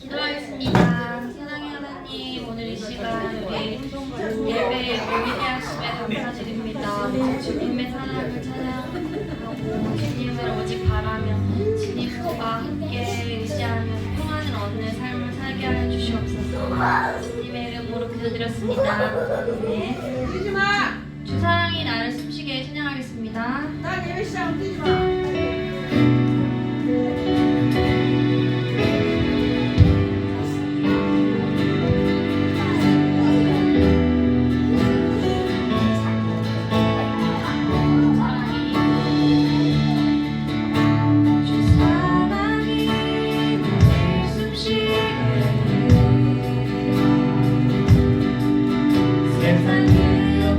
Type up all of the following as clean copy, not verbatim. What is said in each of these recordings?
기도하겠습니다. 사랑의 하나님, 오늘 이 시간 우리 예배에 모이게 하심에 감사드립니다. 주님의 사랑을 찬양하고 주님을 오직 바라며 주님과 함께 의지하며 평안을 얻는 삶을 살게 하여 주시옵소서. 주님의 이름으로 기도드렸습니다. 네. 뛰지 마! 주사랑이 나를 숨쉬게 찬양하겠습니다. 난 예배 시작하면 뛰지 마! 세상을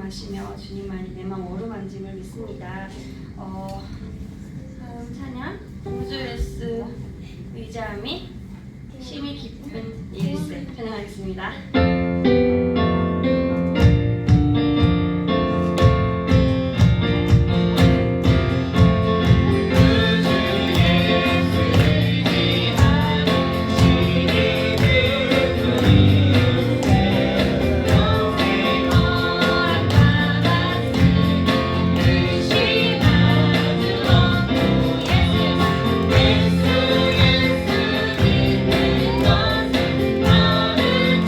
찬양하시며 주님만이 내 마음 어루만짐을 믿습니다. 다음 찬양 우주 예수 의지함이 심히 깊은 일세 찬양하겠습니다. 예수 예수 믿는 것은 너를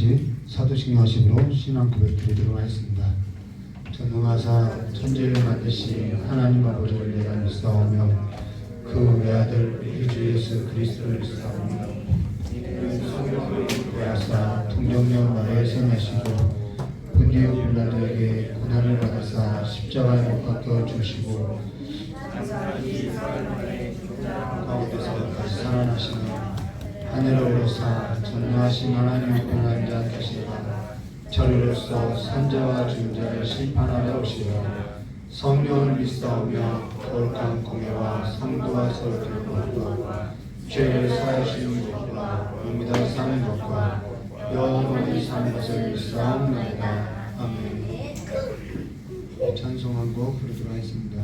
같이 사도신경식으로 신앙 고백드리도록 하겠습니다. 전능하사 천지를 만드신 하나님 아버지를 내가 믿사오며 그 외아들 우리 주 예수 그리스도를 믿사오며 이는 성령으로 인도하사 통정령 나라에 생하시고 본디오 빌라도에게 고난을 받으사 십자가에 못 박혀 주시고 가운데서 다시 살아나시며 하늘에 오르사 전능하신 하나님의 공한 자 되시니라. 저리로서 산자와 중자를 심판하러 오시며 성령을 믿사오며 거룩한 공예와 성도와 서로를 것과 죄를 사하시는 것과 영미다 사는 것과 영원히 사는 것을 믿사옵나이다. 아멘. 찬송한 곡 부르도록 하겠습니다.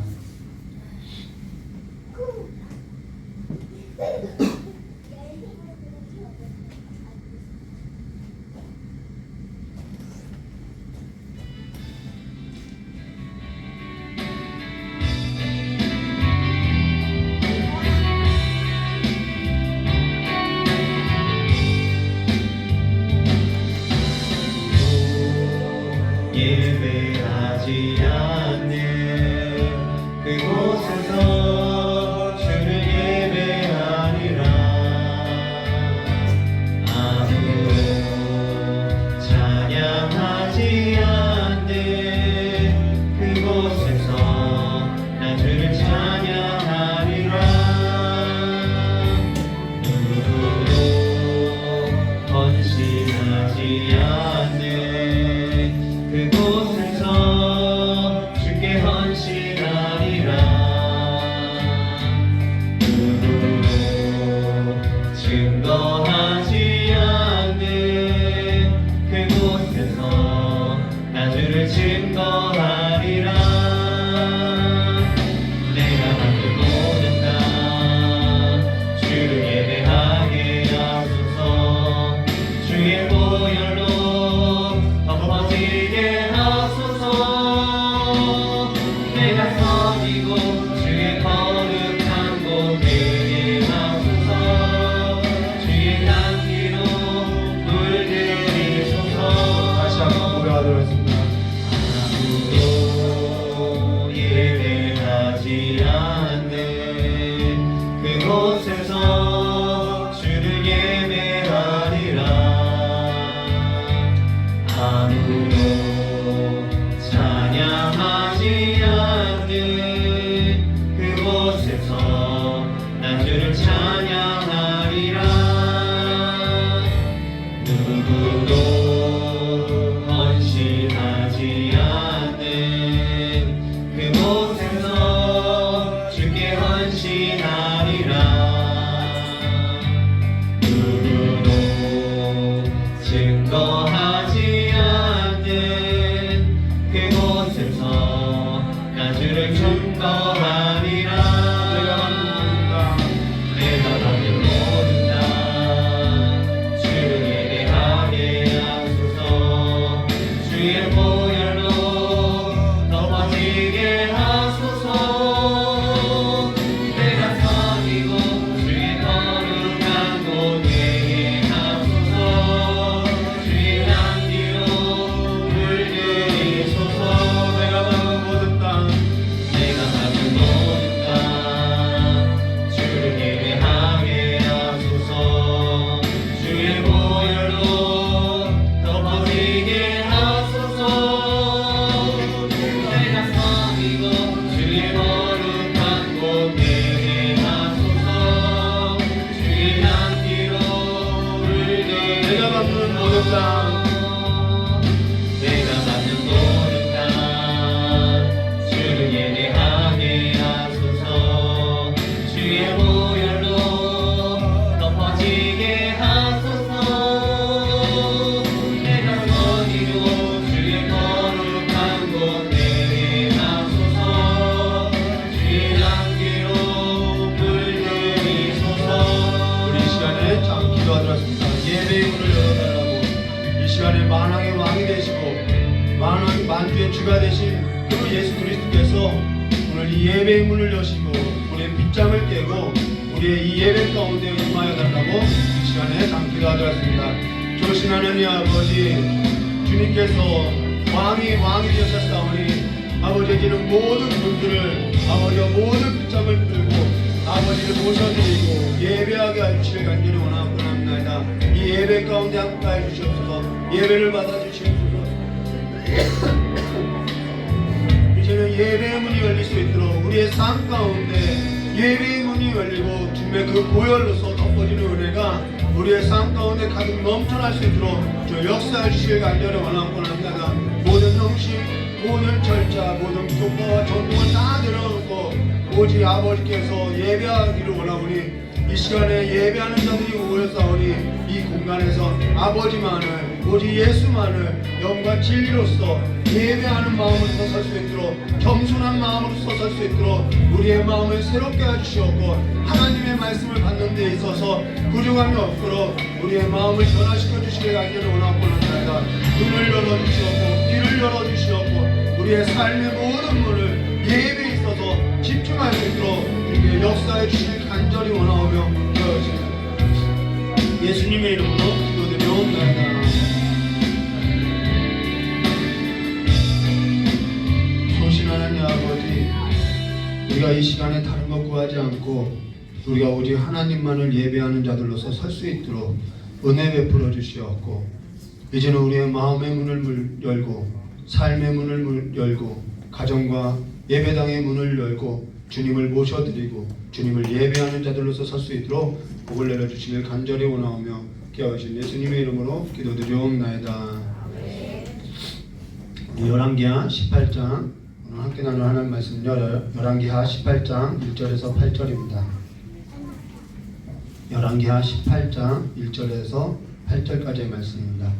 예배하지 않는 그곳에서 주를 예배하리라. 아무도 찬양하지 않는 그곳에서 나 주를 찬양하리라. 누구도 헌신하지 않는 그곳에서 주께 헌신하리라. 누구도 증거하지 않는 그곳에서 나 주를 증거하리라. 내가 만든 모든 땅 주를 예배하게 하소서. 주의 보혈로 덮어지게 하소서. 내가 섬기고 주의 거룩한 곳 되게 하소서. 주의 향기로 물들이소서. 다시 한번 고백하도록 하겠습니다. 아무도 예배하지 않는 그곳에서 주를 예배하리라. 아무도 찬양하지 않는 그곳에서 난 주를 찬양하리라. 누구도 헌신하지 않는 그곳에서 주께 헌신하리라. 누구도 증거하지 않는 그곳에서 나 주를 증거하리라. 내가 받은 모든 땅 주를 예배하게 하소서. 주의 보혈로 덮어지게 하소서. 내가 섬기고 주의 거룩한 곳 되게 하소서. 주의 향기로 물들이소서. 내가 받은 모든 땅 주를 예배하게 하소서. 주의 보혈로 덮어지게 하소서. 내가 섬기고 주의 거룩한 곳 되게 하소서. 주의 향기로 물들이소서. 내가 받는 모든 땅 주를 예배하게 하소서. 주의 보혈로 덮어지게 하소서. 내가 섬기고 주의 거룩한 곳 되게 하소서. 주의 향기로 물들이소서. 우리 이 시간에 참 기도하도록 하겠습니다. 예배의 문을 열어달라고 이 시간에 만왕의 왕이 되시고 만주의 주가 되신 그 예수 그리스도께서 오늘 이 예배의 문을 여시고 우리의 빗잠을 깨고 우리의 이 예배 가운데 임하여 달라고 이 시간에 참 기도하도록 하겠습니다. 조시 좋으신 하나님 아버지, 주님께서 왕이 되셨사오니 아버지, 이제는 모든 분들을 아버지와 모든 빗장을 끌고 아버지를 모셔드리고 예배하게 해주실 간절히 원하고 합니다. 이 예배 가운데 함께해 주시옵소서. 예배를 받아주시옵소서. 이제는 예배의 문이 열릴 수 있도록 우리의 삶 가운데 예배의 문이 열리고 주님의 그 보혈로서 덮어지는 은혜가 우리의 삶 가운데 가득 넘쳐날 수 있도록 저 역사해 주시길 간절히 원하고 합니다. 모든 형식, 모든 절차, 모든 교과와 전통을 다 내려놓고 오직 아버지께서 예배하기를 원하오니 이 시간에 예배하는 자들이 모였사오니 이 공간에서 아버지만을, 오직 예수만을 영과 진리로서 예배하는 마음으로 서설 수 있도록, 겸손한 마음으로 서설 수 있도록 우리의 마음을 새롭게 해주시옵고 하나님의 말씀을 받는 데 있어서 부족함이 없도록 우리의 마음을 변화시켜 주시길 간절히 원하고 합니다. 눈을 열어주시옵고 귀를 열어주시옵고 우리의 삶의 모든 문을 예배에 있어서 집중할 수 있도록 우리의 역사해 주시길 간절히 원하오며 예수님의 이름으로 기도드리옵나이다. 좋으신 하나님 아버지, 우리가 이 시간에 다른 것 구하지 않고 우리가 오직 하나님만을 예배하는 자들로서 설 수 있도록 은혜 베풀어 주시옵고 이제는 우리의 마음의 문을 열고 삶의 문을 열고 가정과 예배당의 문을 열고 주님을 모셔드리고 주님을 예배하는 자들로서 설 수 있도록 복을 내려주시길 간절히 원하오며 깨어주신 예수님의 이름으로 기도드리옵나이다. 열왕기하 18장 오늘 함께 나눌 하나님 말씀 열왕기하 18장 1절에서 8절입니다. 열왕기하 18장 1절에서 8절까지의 말씀입니다.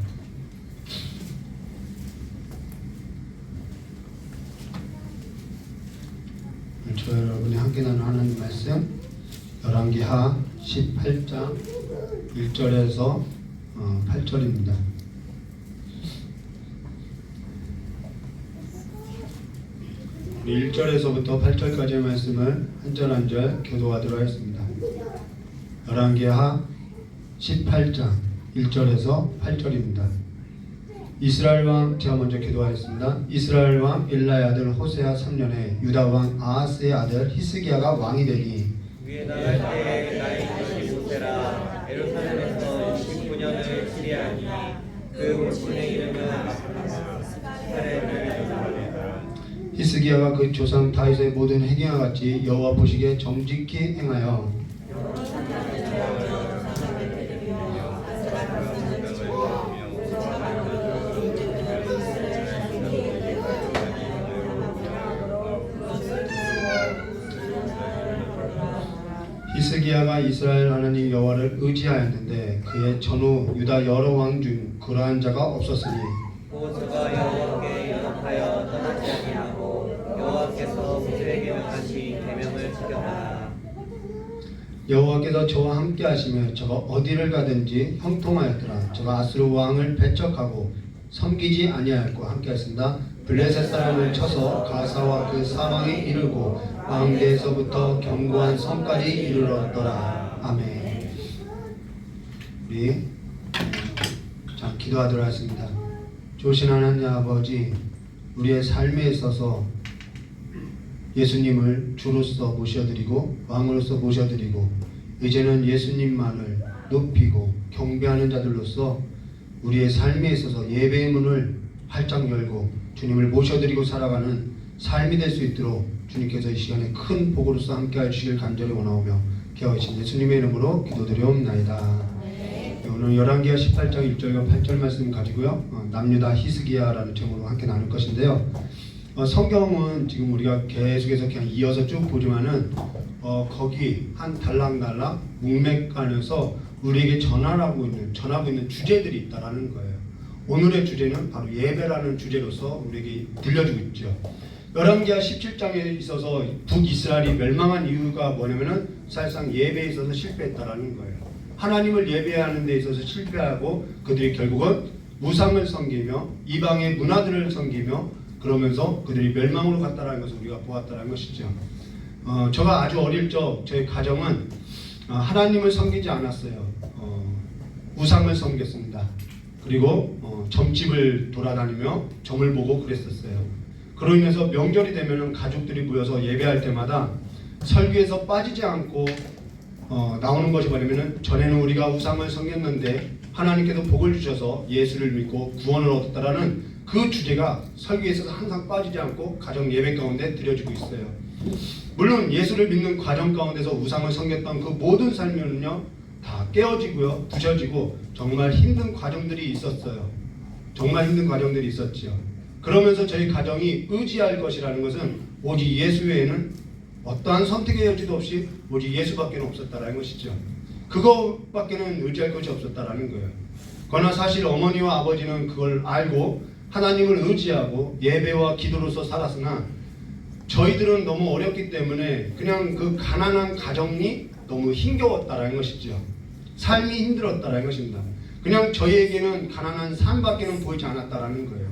저 여러분이 함께 나눈 하나님 말씀 열왕기하 18장 1절에서 8절입니다. 우리 1절에서부터 8절까지의 말씀을 한 절 한 절 교도하도록 하겠습니다. 열왕기하 18장 1절에서 8절입니다. 이스라엘 왕, 제가 먼저 기도하겠습니다. 이스라엘 왕 일라의 아들 호세아 3년에 유다 왕 아하스의 아들 히스기야가 왕이 되니 위에 나갈 때에 나의 아들이 호세라 예루살렘에서 19년을 치리하니 그 물분의 이름은 스가랴. 히스기야가 그 조상 다윗의 모든 행위와 같이 여호와 보시기에 정직히 행하여 히스기야가 이스라엘 하나님 여호와를 의지하였는데 그의 전후 유다 여러 왕 중 그러한 자가 없었으니 또 저가 여호와께 연합하여 떠나지 아니하고 여호와께서 모세에게 명하신 계명을 지켰다. 여호와께서 저와 함께 하시며 저가 어디를 가든지 형통하였더라. 저가 아수르 왕을 배척하고 섬기지 아니하였고 함께 하였습니다. 블레셋 사람을 쳐서 가사와 그 사방에 이르고 왕대에서부터 견고한 성까지 이르렀더라. 아멘. 우리 자 기도하도록 하겠습니다. 좋으신 하나님 아버지, 우리의 삶에 있어서 예수님을 주로서 모셔드리고 왕으로서 모셔드리고 이제는 예수님만을 높이고 경배하는 자들로서 우리의 삶에 있어서 예배의 문을 활짝 열고 주님을 모셔드리고 살아가는 삶이 될 수 있도록 주님께서 이 시간에 큰 복으로서 함께해 주시길 간절히 원하오며 기도하신 예수님의 이름으로 기도드리옵나이다. 오늘 열왕기하 18장 1절과 8절 말씀 가지고요 남유다 히스기야라는 제목으로 함께 나눌 것인데요. 성경은 지금 우리가 계속해서 그냥 이어서 쭉 보지만은 거기 한 달락달락 문맥간에서 우리에게 전하고 있는 주제들이 있다라는 거예요. 오늘의 주제는 바로 예배라는 주제로서 우리에게 들려주고 있죠. 열왕기하 17장에 있어서 북이스라엘이 멸망한 이유가 뭐냐면은 사실상 예배에 있어서 실패했다라는 거예요. 하나님을 예배하는 데 있어서 실패하고 그들이 결국은 우상을 섬기며 이방의 문화들을 섬기며 그러면서 그들이 멸망으로 갔다라는 것을 우리가 보았다는 것이죠. 제가 아주 어릴 적 저희 가정은 하나님을 섬기지 않았어요. 우상을 섬겼습니다. 그리고 점집을 돌아다니며 점을 보고 그랬었어요. 그로 인해서 명절이 되면은 가족들이 모여서 예배할 때마다 설교에서 빠지지 않고 나오는 것이 뭐냐면은 전에는 우리가 우상을 섬겼는데 하나님께서 복을 주셔서 예수를 믿고 구원을 얻었다라는 그 주제가 설교에서 항상 빠지지 않고 가정 예배 가운데 드려지고 있어요. 물론 예수를 믿는 과정 가운데서 우상을 섬겼던 그 모든 삶은요 다 깨어지고요 부셔지고 정말 힘든 과정들이 있었어요. 정말 힘든 과정들이 있었지요. 그러면서 저희 가정이 의지할 것이라는 것은 오직 예수 외에는 어떠한 선택의 여지도 없이 오직 예수밖에 없었다라는 것이죠. 그것밖에는 의지할 것이 없었다라는 거예요. 그러나 사실 어머니와 아버지는 그걸 알고 하나님을 의지하고 예배와 기도로서 살았으나 저희들은 너무 어렵기 때문에 그냥 그 가난한 가정이 너무 힘겨웠다라는 것이죠. 삶이 힘들었다라는 것입니다. 그냥 저희에게는 가난한 삶밖에는 보이지 않았다라는 거예요.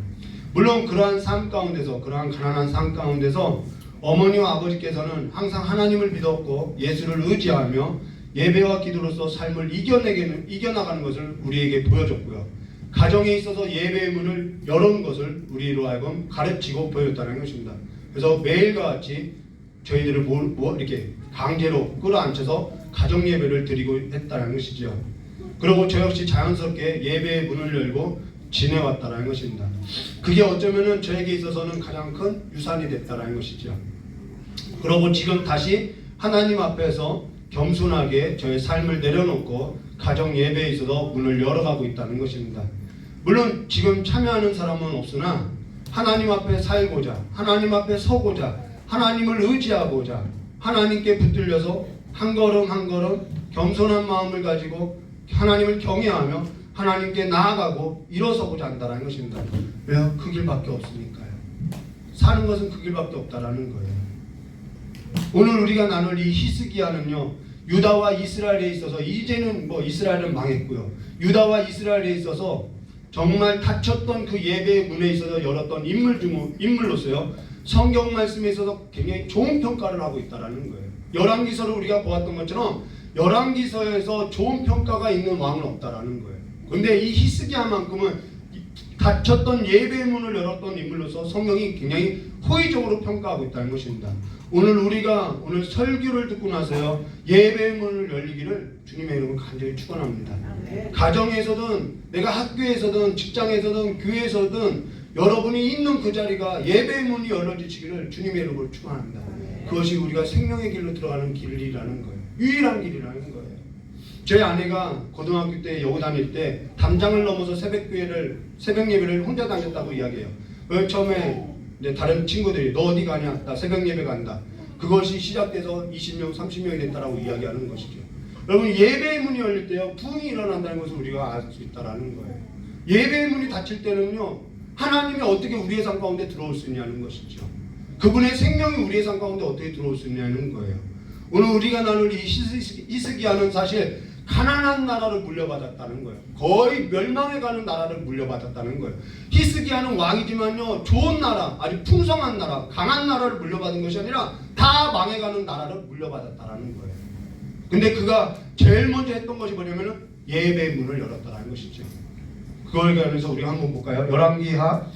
물론 그러한 삶 가운데서 그러한 가난한 삶 가운데서 어머니와 아버지께서는 항상 하나님을 믿었고 예수를 의지하며 예배와 기도로서 삶을 이겨나가는 것을 우리에게 보여줬고요. 가정에 있어서 예배의 문을 여는 것을 우리로 하여금 가르치고 보여줬다는 것입니다. 그래서 매일과 같이 저희들을 이렇게 강제로 끌어안혀서 가정 예배를 드리고 했다는 것이죠. 그리고 저 역시 자연스럽게 예배의 문을 열고 지내왔다는 것입니다. 그게 어쩌면은 저에게 있어서는 가장 큰 유산이 됐다는 것이죠. 그리고 지금 다시 하나님 앞에서 겸손하게 저의 삶을 내려놓고 가정 예배에 있어서 문을 열어가고 있다는 것입니다. 물론 지금 참여하는 사람은 없으나 하나님 앞에 살고자 하나님 앞에 서고자 하나님을 의지하고자 하나님께 붙들려서 한 걸음 한 걸음 겸손한 마음을 가지고 하나님을 경외하며 하나님께 나아가고 일어서고자 한다는 것입니다. 왜요? 그 길밖에 없으니까요. 사는 것은 그 길밖에 없다라는 거예요. 오늘 우리가 나눌 이 히스기야는요 유다와 이스라엘에 있어서 이제는 이스라엘은 망했고요. 유다와 이스라엘에 있어서 정말 닫혔던 그 예배의 문에 있어서 열었던 인물로서요. 성경 말씀에 있어서 굉장히 좋은 평가를 하고 있다라는 거예요. 열왕기서를 우리가 보았던 것처럼 열왕기서에서 좋은 평가가 있는 왕은 없다라는 거예요. 근데 이 히스기야만큼은 닫혔던 예배의 문을 열었던 인물로서 성경이 굉장히 호의적으로 평가하고 있다는 것입니다. 우리가 오늘 설교를 듣고 나서요 예배의 문을 열리기를 주님의 이름으로 간절히 축원합니다. 가정에서든 내가 학교에서든 직장에서든 교회에서든 여러분이 있는 그 자리가 예배의 문이 열려지기를 주님의 이름으로 축원합니다. 그것이 우리가 생명의 길로 들어가는 길이라는 거예요. 유일한 길이라는 거예요. 제 아내가 고등학교 때 여고 다닐 때 담장을 넘어서 새벽 예배를 혼자 다녔다고 이야기해요. 처음에 이제 다른 친구들이 너 어디 가냐? 나 새벽 예배 간다. 그것이 시작돼서 20명, 30명이 됐다라고 이야기하는 것이죠. 여러분 예배의 문이 열릴 때요 부흥이 일어난다는 것을 우리가 알 수 있다라는 거예요. 예배의 문이 닫힐 때는요 하나님이 어떻게 우리의 삶 가운데 들어올 수 있냐는 것이죠. 그분의 생명이 우리의 삶 가운데 어떻게 들어올 수 있냐는 거예요. 오늘 우리가 나눌 이 히스기야는 사실 가난한 나라를 물려받았다는 거예요. 거의 멸망해 가는 나라를 물려받았다는 거예요. 히스기야는 왕이지만요 좋은 나라, 아주 풍성한 나라, 강한 나라를 물려받은 것이 아니라 다 망해가는 나라를 물려받았다는 거예요. 근데 그가 제일 먼저 했던 것이 뭐냐면은 예배의 문을 열었다는 것이죠. 그걸 관해서 우리가 한번 볼까요? 열왕기하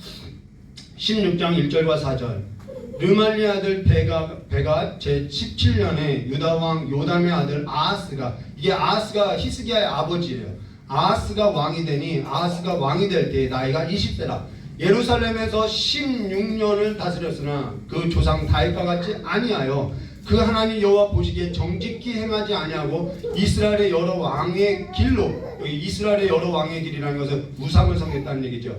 16장 1절과 4절. 르말리 아들 베가 제17년에 유다왕 요담의 아들 아하스가, 이게 아하스가 히스기야의 아버지예요. 아하스가 왕이 되니 아하스가 왕이 될 때 나이가 20세라. 예루살렘에서 16년을 다스렸으나 그 조상 다윗과 같이 아니하여 그 하나님 여호와 보시기에 정직히 행하지 아니하고 이스라엘의 여러 왕의 길로, 여기 이스라엘의 여러 왕의 길이라는 것은 우상을 섬겼다는 얘기죠.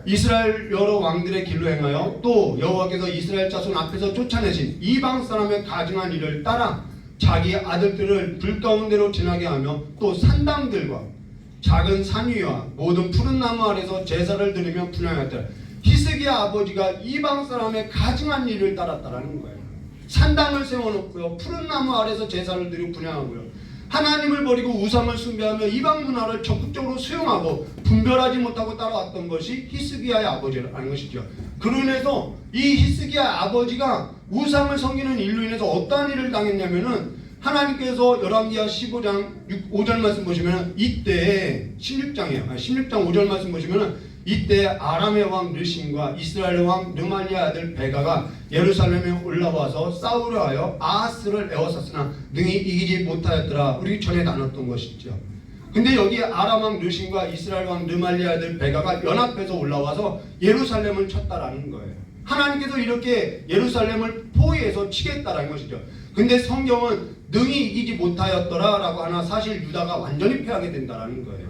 이스라엘 여러 왕들의 길로 행하여 또 여호와께서 이스라엘 자손 앞에서 쫓아내신 이방 사람의 가증한 일을 따라 자기 아들들을 불 가운데로 지나게 하며 또 산당들과 작은 산 위와 모든 푸른 나무 아래서 제사를 드리며 분향하였더라. 히스기야 아버지가 이방 사람의 가증한 일을 따랐다라는 거예요. 산당을 세워놓고요 푸른 나무 아래서 제사를 드리고 분향하고요 하나님을 버리고 우상을 숭배하며 이방 문화를 적극적으로 수용하고 분별하지 못하고 따라왔던 것이 히스기야의 아버지라는 것이죠. 그로 인해서 이 히스기야 아버지가 우상을 섬기는 일로 인해서 어떠한 일을 당했냐면은 하나님께서 열왕기하 15장 5절 말씀 보시면 이때 16장 5절 말씀 보시면 이때 아람의 왕 르신과 이스라엘의 왕 르말리아 아들 베가가 예루살렘에 올라와서 싸우려 하여 아하스를 에워쌌으나 능히 이기지 못하였더라. 우리 전에 나눴던 것이죠. 근데 여기 아람 왕 르신과 이스라엘 왕 르말리아 아들 베가가 연합해서 올라와서 예루살렘을 쳤다라는 거예요. 하나님께서 이렇게 예루살렘을 포위해서 치겠다라는 것이죠. 근데 성경은 능히 이기지 못하였더라라고 하나 사실 유다가 완전히 패하게 된다라는 거예요.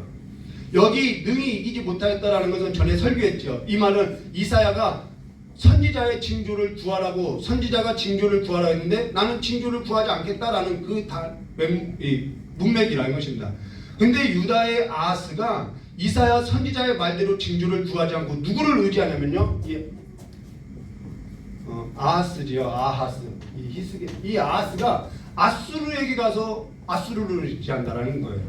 여기 능히 이기지 못하였다라는 것은 전에 설교했죠. 이 말은 이사야가 선지자의 징조를 구하라고 선지자가 징조를 구하라 했는데 나는 징조를 구하지 않겠다라는 그 문맥이라는 것입니다. 근데 유다의 아하스가 이사야 선지자의 말대로 징조를 구하지 않고 누구를 의지하냐면요. 아하스지요. 아하스. 이 아하스가 아수르에게 가서 아수르를 의지한다라는 거예요.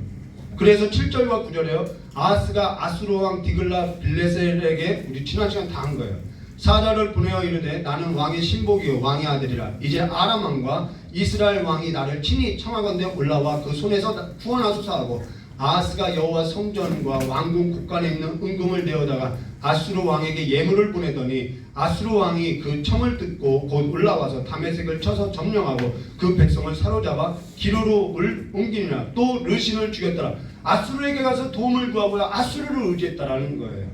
그래서 7절과 9절에요. 아하스가 아수르 왕 디글라 빌레셀에게 우리 지난 시간 다 한 거예요. 사자를 보내어 이르되 나는 왕의 신복이요 왕의 아들이라. 이제 아람 왕과 이스라엘 왕이 나를 친히 청하건대 올라와 그 손에서 구원하소서 하고 아하스가 여호와 성전과 왕궁 곳간에 있는 은금을 내어다가 아수르 왕에게 예물을 보내더니 아수르 왕이 그 청을 듣고 곧 올라와서 다메섹을 쳐서 점령하고 그 백성을 사로잡아 기로로 옮기니라. 또 르신을 죽였더라. 아수르에게 가서 도움을 구하고 아수르를 의지했다라는 거예요.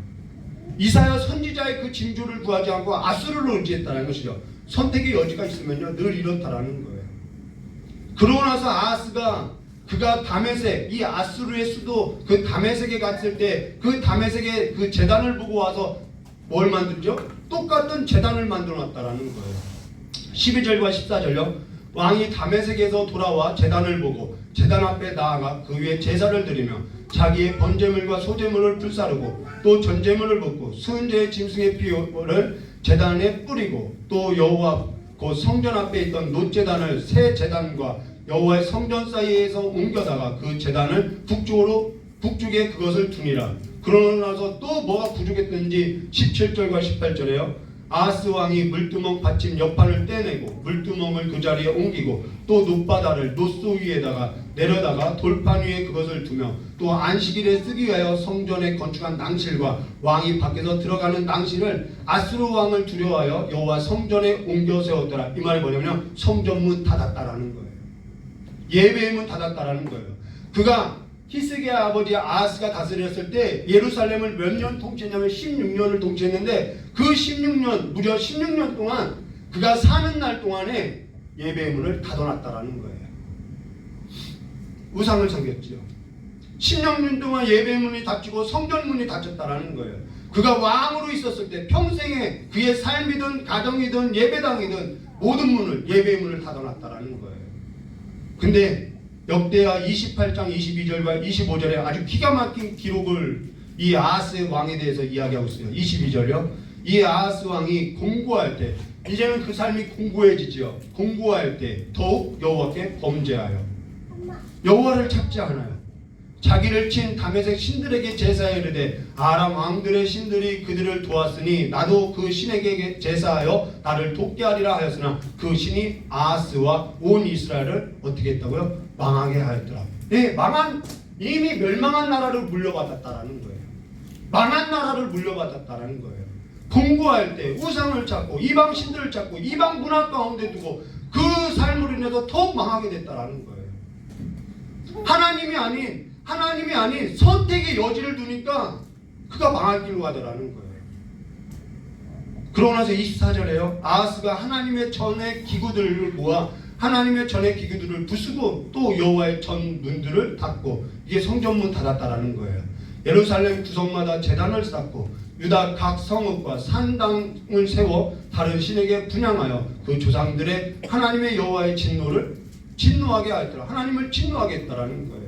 이사야 선지자의 그 징조를 구하지 않고 아수르를 의지했다는 것이죠. 선택의 여지가 있으면요 늘 이렇다라는 거예요. 그러고 나서 아하스가 그가 다메섹 이 아수르의 수도 그 다메섹에 갔을 때 그 다메섹의 그 제단을 보고 와서 뭘 만들죠? 똑같은 제단을 만들어 놨다라는 거예요. 12절과 14절요. 왕이 다메섹에서 돌아와 제단을 보고 제단 앞에 나아가 그 위에 제사를 드리며 자기의 번제물과 소제물을 불사르고 또 전제물을 붓고 수은제의 짐승의 피를 제단에 뿌리고 또 여호와 그 성전 앞에 있던 놋제단을 새 제단과 여호와의 성전 사이에서 옮겨다가 그 제단을 북쪽에 그것을 두니라. 그러고 나서 또 뭐가 부족했던지 17절과 18절에요. 아하스 왕이 물두멍 받침 옆판을 떼내고 물두멍을 그 자리에 옮기고 또 놋바다를 놋소 위에다가 내려다가 돌판 위에 그것을 두며 또 안식일에 쓰기 위하여 성전에 건축한 낭실과 왕이 밖에서 들어가는 낭실을 아수르 왕을 두려워하여 여호와 성전에 옮겨 세웠더라. 이 말이 뭐냐면 성전문 닫았다라는 거예요. 예배의 문 닫았다라는 거예요. 그가 히스기야 아버지 아하스가 다스렸을 때 예루살렘을 몇 년 통치했냐면 16년을 통치했는데 그 16년 무려 16년 동안 그가 사는 날 동안에 예배의 문을 닫아놨다라는 거예요. 우상을 섬겼죠. 16년 동안 예배의 문이 닫히고 성전 문이 닫혔다라는 거예요. 그가 왕으로 있었을 때 평생에 그의 삶이든 가정이든 예배당이든 모든 문을 예배의 문을 닫아놨다라는 거예요. 근데 역대하 28장 22절과 25절에 아주 기가 막힌 기록을 이 아하스 왕에 대해서 이야기하고 있어요. 22절요. 이 아하스 왕이 공고할 때 이제는 그 삶이 공고해지죠. 공고할 때 더욱 여호와께 범죄하여 여호와를 찾지 않아요. 자기를 친 다메섹 신들에게 제사해 이르되 아람 왕들의 신들이 그들을 도왔으니 나도 그 신에게 제사하여 나를 돕게 하리라 하였으나 그 신이 아하스와 온 이스라엘을 어떻게 했다고요? 망하게 하였더라. 네, 이미 멸망한 나라를 물려받았다라는 거예요. 망한 나라를 물려받았다라는 거예요. 공고할 때 우상을 찾고 이방 신들을 찾고 이방 문화 가운데 두고 그 삶으로 인해서 더욱 망하게 됐다라는 거예요. 하나님이 아닌 선택의 여지를 두니까 그가 망할 길로 가더라는 거예요. 그러고 나서 24절에요. 아하스가 하나님의 전의 기구들을 모아 하나님의 전의 기구들을 부수고 또 여호와의 전 문들을 닫고 이게 성전문 닫았다라는 거예요. 예루살렘 구성마다 제단을 쌓고 유다 각 성읍과 산당을 세워 다른 신에게 분향하여 그 조상들의 하나님의 여호와의 진노하게 하였더라. 하나님을 진노하게 했다라는 거예요.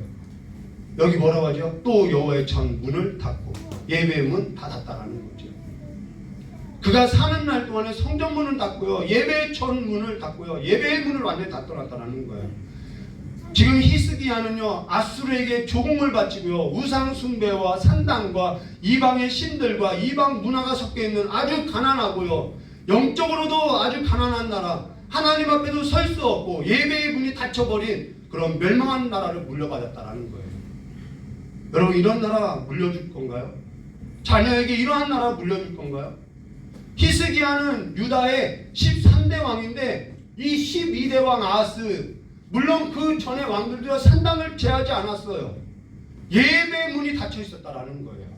여기 뭐라고 하죠? 또 여호와의 전 문을 닫고 예배의 문 닫았다라는 거죠. 그가 사는 날 동안에 성전 문을 닫고요, 예배의 전 문을 닫고요, 예배의 문을 완전히 닫아놨다라는 거예요. 지금 히스기야는요 아수르에게 조공을 바치고요 우상 숭배와 산당과 이방의 신들과 이방 문화가 섞여 있는 아주 가난하고요 영적으로도 아주 가난한 나라, 하나님 앞에도 설 수 없고 예배의 문이 닫혀버린 그런 멸망한 나라를 물려받았다라는 거예요. 여러분, 이런 나라 물려줄 건가요? 자녀에게 이러한 나라 물려줄 건가요? 히스기야는 유다의 13대 왕인데 이 12대 왕 아하스, 물론 그 전에 왕들도 산당을 제하지 않았어요. 예배 문이 닫혀 있었다라는 거예요.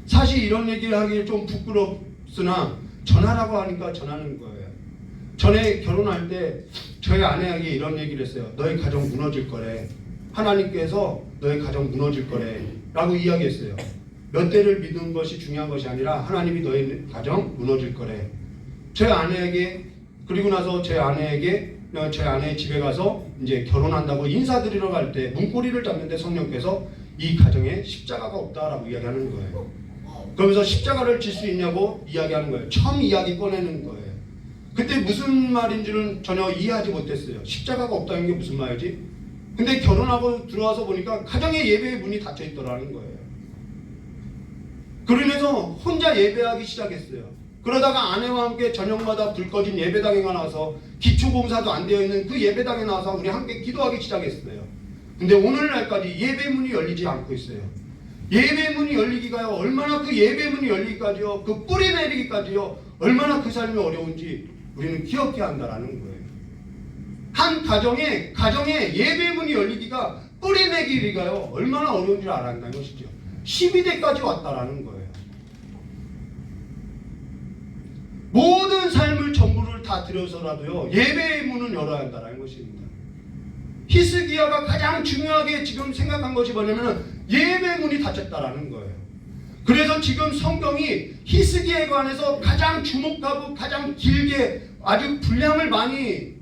사실 이런 얘기를 하기 좀 부끄럽으나 전하라고 하니까 전하는 거예요. 전에 결혼할 때 저희 아내에게 이런 얘기를 했어요. 너희 가정 무너질 거래. 하나님께서 너희 가정 무너질 거래 라고 이야기했어요. 몇 대를 믿는 것이 중요한 것이 아니라 하나님이 너희 가정 무너질 거래. 제 아내에게, 그리고 나서 제 아내의 집에 가서 이제 결혼한다고 인사드리러 갈 때 문고리를 잡는데 성령께서 이 가정에 십자가가 없다라고 이야기하는 거예요. 그러면서 십자가를 질 수 있냐고 이야기하는 거예요. 처음 이야기 꺼내는 거예요. 그때 무슨 말인지는 전혀 이해하지 못했어요. 십자가가 없다는 게 무슨 말이지? 근데 결혼하고 들어와서 보니까 가정의 예배의 문이 닫혀 있더라는 거예요. 그러면서 혼자 예배하기 시작했어요. 그러다가 아내와 함께 저녁마다 불 꺼진 예배당에 나와서 기초봉사도 안 되어 있는 그 예배당에 나와서 우리 함께 기도하기 시작했어요. 근데 오늘날까지 예배문이 열리지 않고 있어요. 예배문이 열리기가요, 얼마나 그 예배문이 열리기까지요, 그 뿌리 내리기까지요, 얼마나 그 삶이 어려운지 우리는 기억해야 한다라는 거예요. 한 가정에 예배문이 열리기가, 뿌리 내리기가요, 얼마나 어려운지 알아야 한다는 것이죠. 12대까지 왔다라는 거예요. 모든 삶을 전부를 다 들여서라도요, 예배의 문은 열어야 한다는 것입니다. 히스기야가 가장 중요하게 지금 생각한 것이 뭐냐면 예배 문이 닫혔다라는 거예요. 그래서 지금 성경이 히스기야에 관해서 가장 주목하고 가장 길게 아주 분량을 많이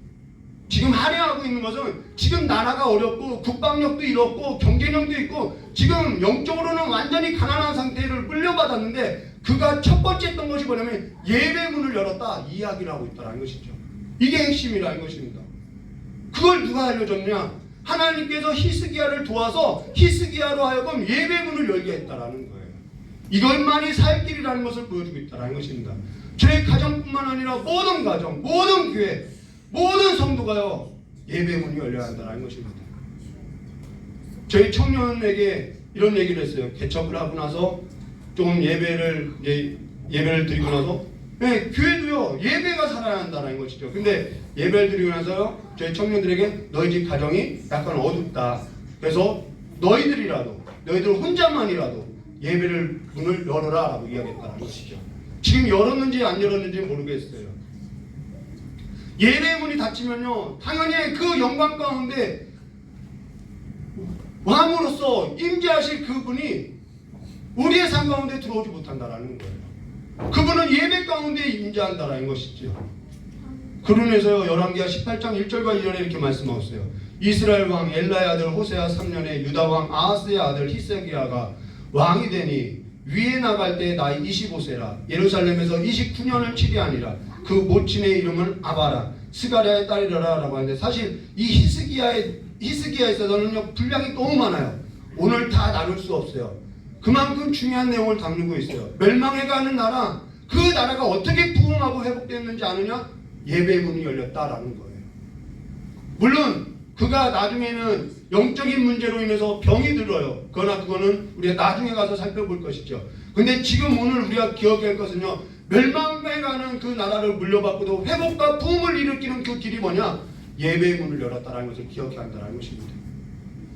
지금 할애하고 있는 것은, 지금 나라가 어렵고 국방력도 잃었고 경제력도 있고 지금 영적으로는 완전히 가난한 상태를 물려받았는데, 그가 첫 번째 했던 것이 뭐냐면 예배 문을 열었다 이야기를 하고 있다는 것이죠. 이게 핵심이라는 것입니다. 그걸 누가 알려줬냐? 하나님께서 히스기야를 도와서 히스기야로 하여금 예배 문을 열게 했다라는 거예요. 이것만이 살 길이라는 것을 보여주고 있다는 것입니다. 저희 가정뿐만 아니라 모든 가정, 모든 교회, 모든 성도가요, 예배 문이 열려야 한다는 것입니다. 저희 청년에게 이런 얘기를 했어요. 개척을 하고 나서 좀 예배를 드리고 나서, 네, 교회도요 예배가 살아야 한다는 것이죠. 근데 예배를 드리고 나서요, 저희 청년들에게 너희 집 가정이 약간 어둡다. 그래서 너희들 혼자만이라도 예배를 문을 열어라 라고 이야기했다는 것이죠. 지금 열었는지 안 열었는지 모르겠어요. 예배 문이 닫히면요, 당연히 그 영광 가운데 왕으로서 임재하실 그분이 우리의 삶 가운데 들어오지 못한다라는 거예요. 그분은 예배 가운데 임재한다라는 것이죠. 그러면서요, 열왕기하 18장 1절과 2절에 이렇게 말씀하셨어요. 이스라엘 왕 엘라의 아들 호세아 3년에 유다 왕 아하스의 아들 히스기야가 왕이 되니 위에 나갈 때 나이 25세라. 예루살렘에서 29년을 치리하니라. 그 모친의 이름은 아바라 스가랴의 딸이라라 라고 하는데, 사실 이 히스기야에 있어서는요 분량이 너무 많아요. 오늘 다 나눌 수 없어요. 그만큼 중요한 내용을 담고 있어요. 멸망해가는 나라, 그 나라가 어떻게 부흥하고 회복됐는지 아느냐? 예배의 문이 열렸다라는 거예요. 물론 그가 나중에는 영적인 문제로 인해서 병이 들어요. 그러나 그거는 우리가 나중에 가서 살펴볼 것이죠. 근데 지금 오늘 우리가 기억해야 할 것은요, 멸망해가는 그 나라를 물려받고도 회복과 부흥을 일으키는 그 길이 뭐냐? 예배의 문을 열었다는 것을 기억해야 한다는 것입니다.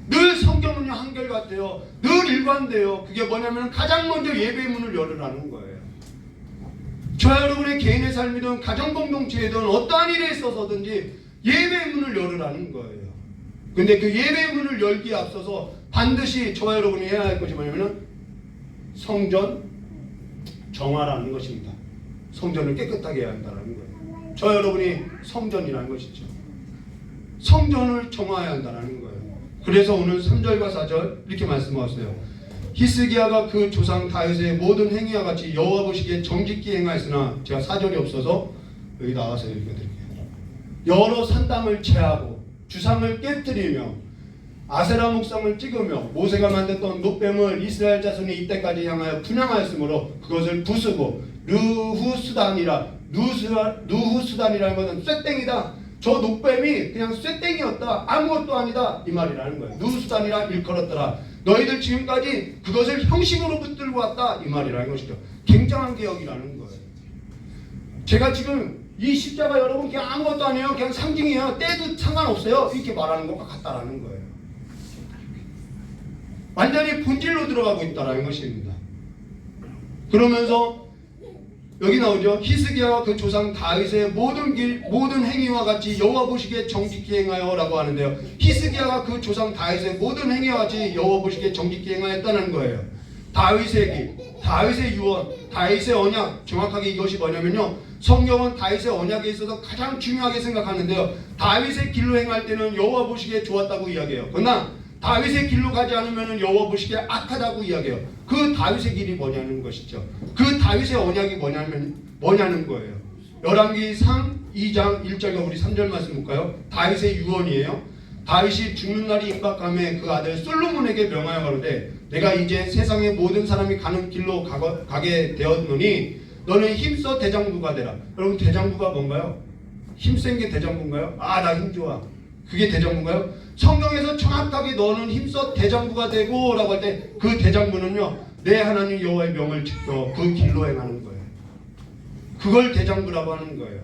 늘 성경은요 한결같아요. 늘 일관돼요. 그게 뭐냐면 가장 먼저 예배의 문을 열으라는 거예요. 저와 여러분의 개인의 삶이든 가정공동체이든 어떠한 일에 있어서든지 예배의 문을 열으라는 거예요. 근데 그 예배의 문을 열기에 앞서서 반드시 저와 여러분이 해야 할 것이 뭐냐면 성전 정화라는 것입니다. 성전을 깨끗하게 해야 한다는 거예요. 저와 여러분이 성전이라는 것이죠. 성전을 정화해야 한다는 거예요. 그래서 오늘 3절과 4절 이렇게 말씀하셨어요. 히스기야가 그 조상 다윗의 모든 행위와 같이 여호와 보시기에 정직히 행하였으나, 제가 4절이 없어서 여기 나와서 읽어드릴게요. 여러 산당을 제하고 주상을 깨뜨리며 아세라 목상을 찍으며 모세가 만들었던 놋뱀을 이스라엘 자손이 이때까지 향하여 분향하였으므로 그것을 부수고 르후수단이라 누후수단이라는 것은 쇠땡이다. 저 녹뱀이 그냥 쇠땡이었다. 아무것도 아니다. 이 말이라는 거예요. 누후수단이라 일컬었더라. 너희들 지금까지 그것을 형식으로 붙들고 왔다. 이 말이라는 것이죠. 굉장한 개혁이라는 거예요. 제가 지금 이 십자가 여러분 그냥 아무것도 아니에요. 그냥 상징이에요. 때도 상관없어요. 이렇게 말하는 것과 같다라는 거예요. 완전히 본질로 들어가고 있다라는 것입니다. 그러면서 여기 나오죠. 히스기야와 그 조상 다윗의 모든 행위와 같이 여호와 보시기에 정직히 행하여라고 하는데요. 히스기야가 그 조상 다윗의 모든 행위와 같이 여호와 보시기에 정직히 행하였다는 거예요. 다윗의 길, 다윗의 유언, 다윗의 언약, 정확하게 이것이 뭐냐면요. 성경은 다윗의 언약에 있어서 가장 중요하게 생각하는데요. 다윗의 길로 행할 때는 여호와 보시기에 좋았다고 이야기해요. 그러나 다윗의 길로 가지 않으면 여호와 보시기에 악하다고 이야기해요. 그 다윗의 길이 뭐냐는 것이죠. 그 다윗의 언약이 뭐냐는 거예요. 열왕기상 2장 1절과 우리 3절 말씀 볼까요? 다윗의 유언이에요. 다윗이 죽는 날이 임박함에 그 아들 솔로몬에게 명하여 가로되 내가 이제 세상의 모든 사람이 가는 길로 가게 되었노니 너는 힘써 대장부가 되라. 여러분 대장부가 뭔가요? 힘센 게 대장부인가요? 아, 나 힘 좋아. 그게 대장부인가요? 성경에서 정확하게 너는 힘써 대장부가 되고 라고 할 때 그 대장부는요, 내 하나님 여호와의 명을 지켜 그 길로 행하는 거예요. 그걸 대장부라고 하는 거예요.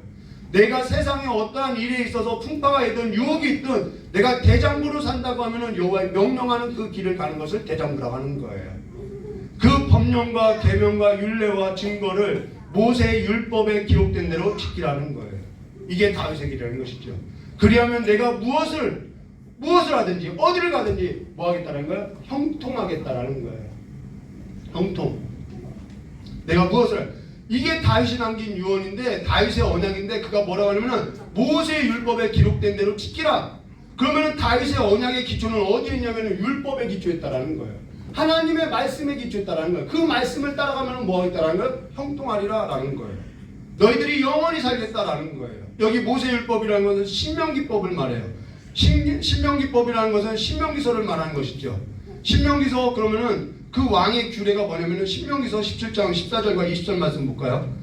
내가 세상에 어떠한 일에 있어서 풍파가 있든 유혹이 있든 내가 대장부로 산다고 하면은 여호와의 명령하는 그 길을 가는 것을 대장부라고 하는 거예요. 그 법령과 계명과 율례와 증거를 모세의 율법에 기록된 대로 지키라는 거예요. 이게 다윗의 길이라는 것이죠. 그리하면 내가 무엇을 하든지 어디를 가든지 뭐 하겠다는 거예요? 형통하겠다라는 거예요. 형통. 내가 이게 다윗이 남긴 유언인데 다윗의 언약인데 그가 뭐라고 하냐면은 모세의 율법에 기록된 대로 지키라. 그러면은 다윗의 언약의 기초는 어디에 있냐면은 율법에 기초했다라는 거예요. 하나님의 말씀에 기초했다라는 거예요. 그 말씀을 따라가면 뭐 하겠다라는 거예요? 형통하리라라는 거예요. 너희들이 영원히 살겠다라는 거예요. 여기 모세율법이라는 것은 신명기법을 말해요. 신명기법이라는 것은 신명기서를 말하는 것이죠. 신명기서 그러면은 그 왕의 규례가 뭐냐면은 신명기서 17장 14절과 20절 말씀 볼까요?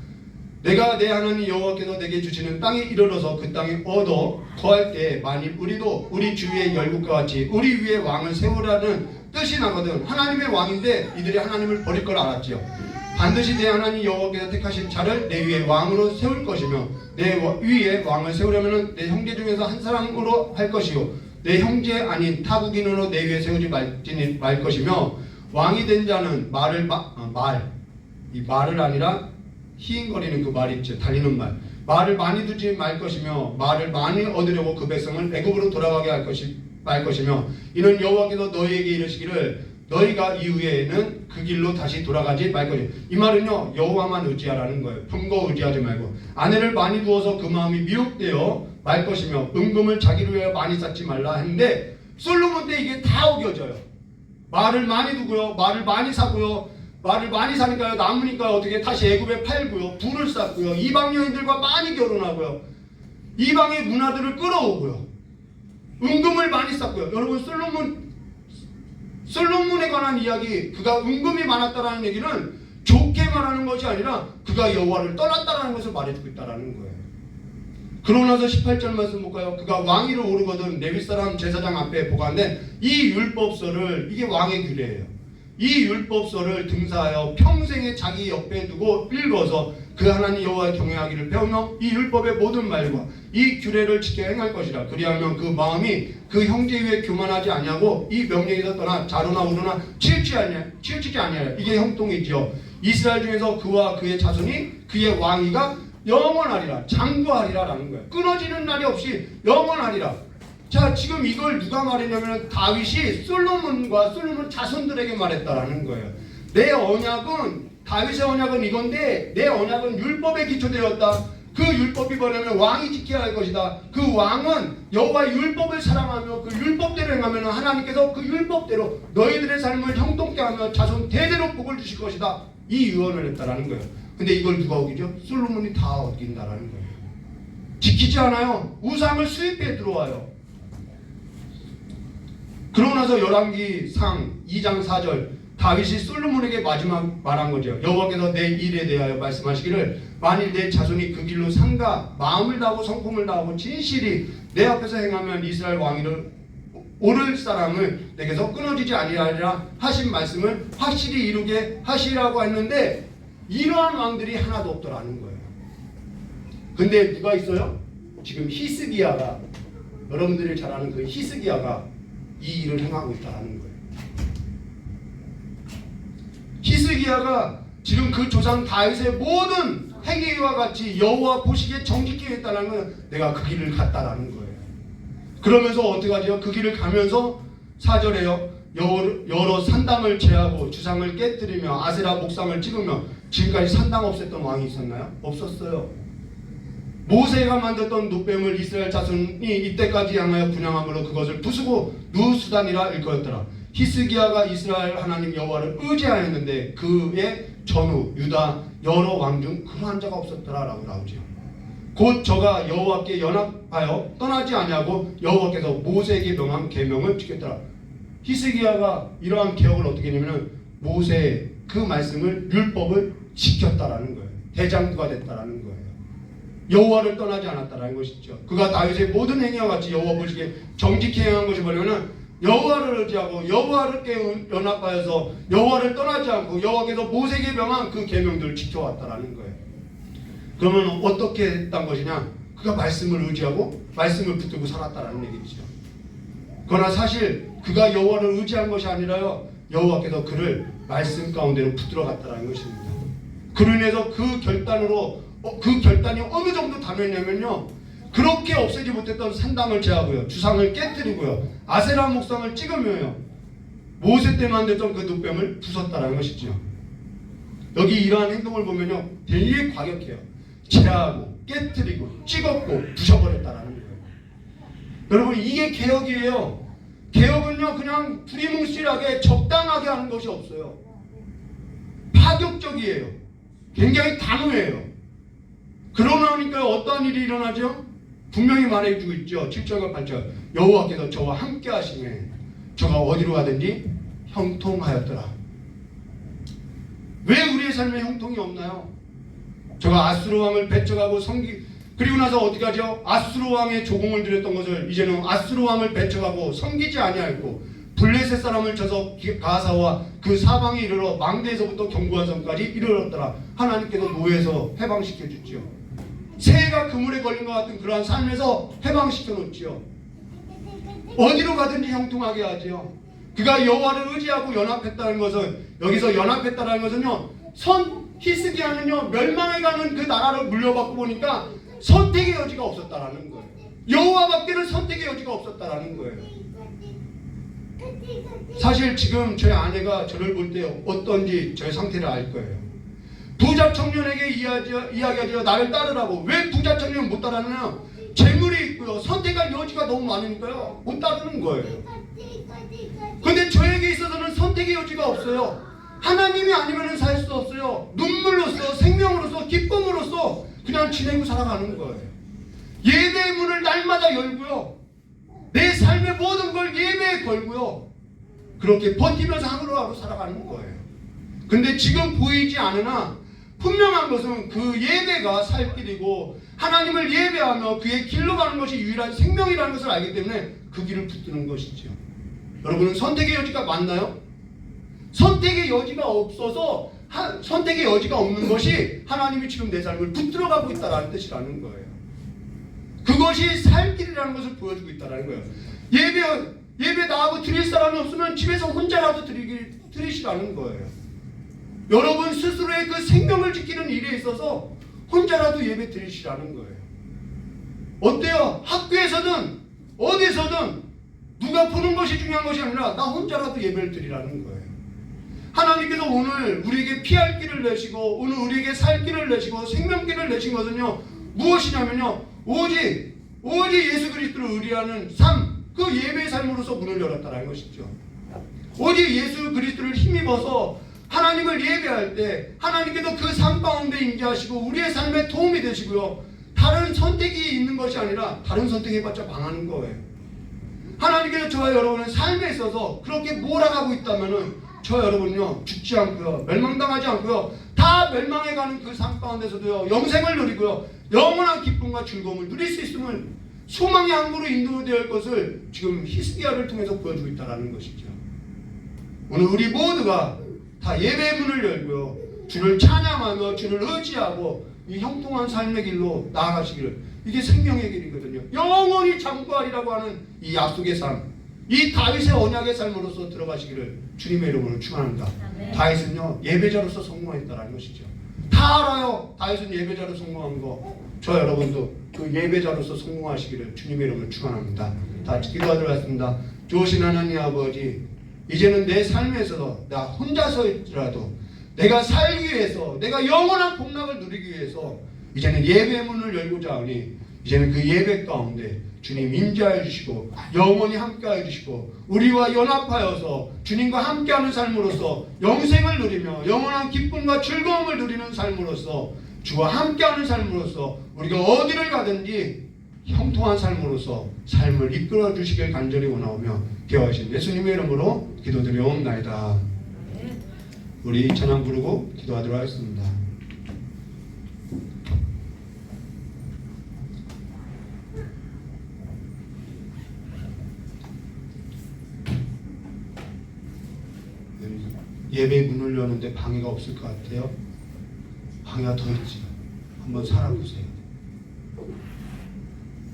내가 내 하나님 여호와께서 내게 주시는 땅에 이르러서 그 땅에 얻어 거할 때 만일 우리도 우리 주위의 열국과 같이 우리 위에 왕을 세우라는 뜻이 나거든. 하나님의 왕인데 이들이 하나님을 버릴 걸 알았지요. 반드시 내 하나님 여호와께서 택하신 자를 내 위에 왕으로 세울 것이며 내 위에 왕을 세우려면 내 형제 중에서 한 사람으로 할 것이요 내 형제 아닌 타국인으로 내 위에 세우지 말 것이며 왕이 된 자는 이 말을 아니라 희인거리는 그 말이 있죠. 달리는 말을 많이 두지 말 것이며 말을 많이 얻으려고 그 백성을 애굽으로 돌아가게 말 것이며 이는 여호와께서 너희에게 이르시기를 너희가 이후에는 그 길로 다시 돌아가지 말 것이며 이 말은요 여호와만 의지하라는 거예요. 병거 의지하지 말고 아내를 많이 두어서 그 마음이 미혹되어 말 것이며 은금을 자기를 위하여 많이 쌓지 말라 했는데 솔로몬 때 이게 다 어겨져요. 말을 많이 두고요, 말을 많이 사고요, 말을 많이 사니까요 남으니까 어떻게 다시 애굽에 팔고요, 부를 쌓고요, 이방 여인들과 많이 결혼하고요, 이방의 문화들을 끌어오고요, 은금을 많이 쌓고요. 여러분 솔로몬에 관한 이야기, 그가 은금이 많았다라는 얘기는 좋게 말하는 것이 아니라 그가 여호와를 떠났다라는 것을 말해주고 있다라는 거예요. 그러고 나서 18절 말씀 볼까요? 그가 왕위로 오르거든 레위 사람 제사장 앞에 보관된 이 율법서를, 이게 왕의 규례예요. 이 율법서를 등사하여 평생에 자기 옆에 두고 읽어서 그 하나님 여호와의 경외하기를 배우며 이 율법의 모든 말과 이 규례를 지켜 행할 것이라. 그리하면 그 마음이 그 형제 위에 교만하지 아니하고 이 명령에서 떠나 자로나 우로나 치우치지 아니하여. 이게 형통이지요. 이스라엘 중에서 그와 그의 자손이 그의 왕위가 영원하리라, 장구하리라라는 거예요. 끊어지는 날이 없이 영원하리라. 자, 지금 이걸 누가 말했냐면 다윗이 솔로몬 자손들에게 말했다라는 거예요. 내 언약은, 다윗의 언약은 이건데 내 언약은 율법에 기초되었다. 그 율법이 뭐냐면 왕이 지켜야 할 것이다. 그 왕은 여호와의 율법을 사랑하며 그 율법대로 행하면 하나님께서 그 율법대로 너희들의 삶을 형통케 하며 자손 대대로 복을 주실 것이다. 이 유언을 했다라는 거예요. 근데 이걸 누가 어기죠? 솔로몬이 다 어긴다라는 거예요. 지키지 않아요. 우상을 수입해 들어와요. 그러고 나서 열왕기상 2장 4절 다윗이 솔로몬에게 마지막 말한 거죠. 여호와께서 내 일에 대하여 말씀하시기를 만일 내 자손이 그 길로 삼가 마음을 다하고 성품을 다하고 진실이 내 앞에서 행하면 이스라엘 왕위를 오를 사람을 내게서 끊어지지 아니하리라 하신 말씀을 확실히 이루게 하시라고 했는데 이러한 왕들이 하나도 없더라는 거예요. 근데 누가 있어요? 지금 히스기야가, 여러분들이 잘 아는 그 히스기야가 이 일을 행하고 있다는 거예요. 히스기야가 지금 그 조상 다윗의 모든 행위와 같이 여호와 보시기에 정직히 했다는 건 내가 그 길을 갔다라는 거예요. 그러면서 어떻게 하죠? 그 길을 가면서 4절에요. 여러 산당을 제하고 주상을 깨뜨리며 아세라 목상을 찍으며 지금까지 산당 없앴던 왕이 있었나요? 없었어요. 모세가 만들었던 놋뱀을 이스라엘 자손이 이때까지 향하여 분양함으로 그것을 부수고 누수단이라 일컫었더라. 히스기야가 이스라엘 하나님 여호와를 의지하였는데 그의 전후 유다 여러 왕 중 그러한 자가 없었더라라고 나오죠. 곧 저가 여호와께 연합하여 떠나지 아니하고 여호와께서 모세에게 명한 계명을 지켰더라. 히스기야가 이러한 개혁을 어떻게 했냐면 모세의 그 말씀을 율법을 지켰다라는 거예요. 대장부가 됐다라는 거예요. 여호와를 떠나지 않았다라는 것이죠. 그가 다윗의 모든 행위와 같이 여호와 보시기에 정직히 행한 것이 뭐냐면 여호와를 의지하고 여호와를 연합하여서 여호와를 떠나지 않고 여호와께서 모세에게 명한 그 계명들을 지켜왔다라는 거예요. 그러면 어떻게 했단 것이냐? 그가 말씀을 의지하고 말씀을 붙들고 살았다라는 얘기죠. 그러나 사실 그가 여호와를 의지한 것이 아니라요, 여호와께서 그를 말씀 가운데로 붙들어 갔다라는 것입니다. 그로 인해서 그 결단이 어느 정도 다녔냐면요, 그렇게 없애지 못했던 산당을 제하고요, 주상을 깨뜨리고요, 아세라 목상을 찍으며요, 모세 때 만들었던 그 놋뱀을 부쉈다라는 것이죠. 여기 이러한 행동을 보면요, 되게 과격해요. 제하고 깨뜨리고 찍었고 부셔버렸다라는 거예요. 여러분, 이게 개혁이에요. 개혁은요, 그냥 두리뭉실하게 적당하게 하는 것이 없어요. 파격적이에요. 굉장히 단호해요. 그러고 나니까 어떠한 일이 일어나죠? 분명히 말해주고 있죠. 7절과 8절. 여호와께서 저와 함께 하시네. 저가 어디로 가든지 형통하였더라. 왜 우리의 삶에 형통이 없나요? 저가 아수르 왕을 배척하고 그리고 나서 어떻게 하죠? 아수르 왕의 조공을 드렸던 것을 이제는 아수르 왕을 배척하고 섬기지 아니하였고 블레셋 사람을 쳐서 가사와 그 사방에 이르러 망대에서부터 견고한 섬까지 이르렀더라. 하나님께서 노예에서 해방시켜 주지요. 새가 그물에 걸린 것 같은 그러한 삶에서 해방시켜 놓지요. 어디로 가든지 형통하게 하지요. 그가 여호와를 의지하고 연합했다는 것은, 여기서 연합했다는 것은요, 히스기야는요, 멸망해가는 그 나라를 물려받고 보니까 선택의 여지가 없었다라는 거예요. 여호와밖에는 선택의 여지가 없었다라는 거예요. 사실 지금 저희 아내가 저를 볼 때 어떤지 저의 상태를 알 거예요. 부자 청년에게 이야기하죠. 나를 따르라고. 왜 부자 청년은 못 따르느냐? 재물이 있고요, 선택할 여지가 너무 많으니까요, 못 따르는 거예요. 근데 저에게 있어서는 선택의 여지가 없어요. 하나님이 아니면 살 수 없어요. 눈물로써, 생명으로서, 기쁨으로써 그냥 지내고 살아가는 거예요. 예배의 문을 날마다 열고요, 내 삶의 모든 걸 예배에 걸고요, 그렇게 버티면서 하루하루 살아가는 거예요. 근데 지금 보이지 않으나 분명한 것은 그 예배가 살 길이고 하나님을 예배하며 그의 길로 가는 것이 유일한 생명이라는 것을 알기 때문에 그 길을 붙드는 것이죠. 여러분은 선택의 여지가 많나요? 선택의 여지가 없어서, 선택의 여지가 없는 것이 하나님이 지금 내 삶을 붙들어가고 있다는 뜻이라는 거예요. 그것이 살 길이라는 것을 보여주고 있다는 거예요. 예배 나하고 드릴 사람이 없으면 집에서 혼자라도 드리시라는 거예요. 여러분 스스로의 그 생명을 지키는 일에 있어서 혼자라도 예배 드리시라는 거예요. 어때요? 학교에서든 어디서든 누가 보는 것이 중요한 것이 아니라 나 혼자라도 예배를 드리라는 거예요. 하나님께서 오늘 우리에게 피할 길을 내시고 오늘 우리에게 살 길을 내시고 생명길을 내신 것은요, 무엇이냐면요, 오직 예수 그리스도를 의리하는 삶, 그 예배의 삶으로서 문을 열었다는 것이죠. 오직 예수 그리스도를 힘입어서 하나님을 예배할 때 하나님께서 그 삶 가운데 임재하시고 우리의 삶에 도움이 되시고요, 다른 선택이 있는 것이 아니라 다른 선택해봤자 망하는 거예요. 하나님께서 저와 여러분의 삶에 있어서 그렇게 몰아가고 있다면은 저 여러분요 죽지 않고요 멸망당하지 않고요 다 멸망해가는 그 삶 가운데서도요 영생을 누리고요 영원한 기쁨과 즐거움을 누릴 수 있음을 소망의 항구로 인도될 것을 지금 히스기야를 통해서 보여주고 있다는 것이죠. 오늘 우리 모두가 다 예배의 문을 열고요 주를 찬양하며 주를 의지하고 이 형통한 삶의 길로 나아가시기를, 이게 생명의 길이거든요. 영원히 장구하리라고 하는 이 약속의 삶, 이 다윗의 언약의 삶으로서 들어가시기를 주님의 이름으로 축원합니다. 다윗은요 예배자로서 성공했다라는 것이죠. 다 알아요. 다윗은 예배자로 성공한 거. 저 여러분도 그 예배자로서 성공하시기를 주님의 이름으로 축원합니다. 다 같이 기도하도록 하겠습니다. 좋으신 하나님 아버지, 이제는 내 삶에서 나 혼자서일지라도 내가 살기 위해서, 내가 영원한 복락을 누리기 위해서 이제는 예배 문을 열고자 하니, 이제는 그 예배 가운데 주님 임재하여 주시고 영원히 함께하여 주시고 우리와 연합하여서 주님과 함께하는 삶으로서 영생을 누리며 영원한 기쁨과 즐거움을 누리는 삶으로서, 주와 함께하는 삶으로서 우리가 어디를 가든지 형통한 삶으로서 삶을 이끌어 주시길 간절히 원하오며 기도하신 예수님의 이름으로 기도드리옵나이다. 우리 찬양 부르고 기도하도록 하겠습니다. 예배 문을 여는데 방해가 없을 것 같아요. 방해가 더 있지. 한번 살아보세요.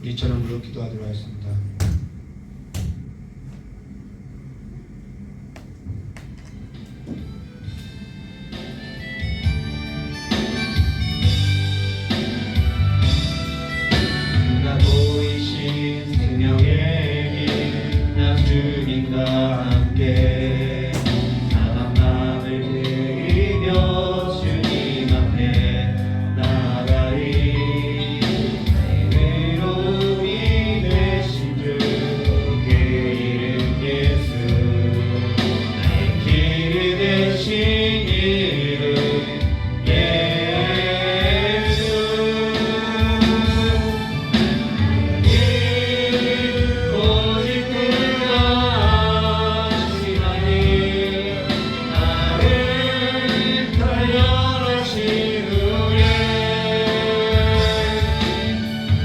우리 찬양으로 기도하도록 하겠습니다. 나 보이신 생명의 길, 나 주님과 함께 사랑함을 드리며 주님 앞에 나아가리. 나의 의로움이 되신 주, 그 이름 예수. 나의 길이 되신 이름 예수. 오직 그가 하시나니 나를 단련하신 후에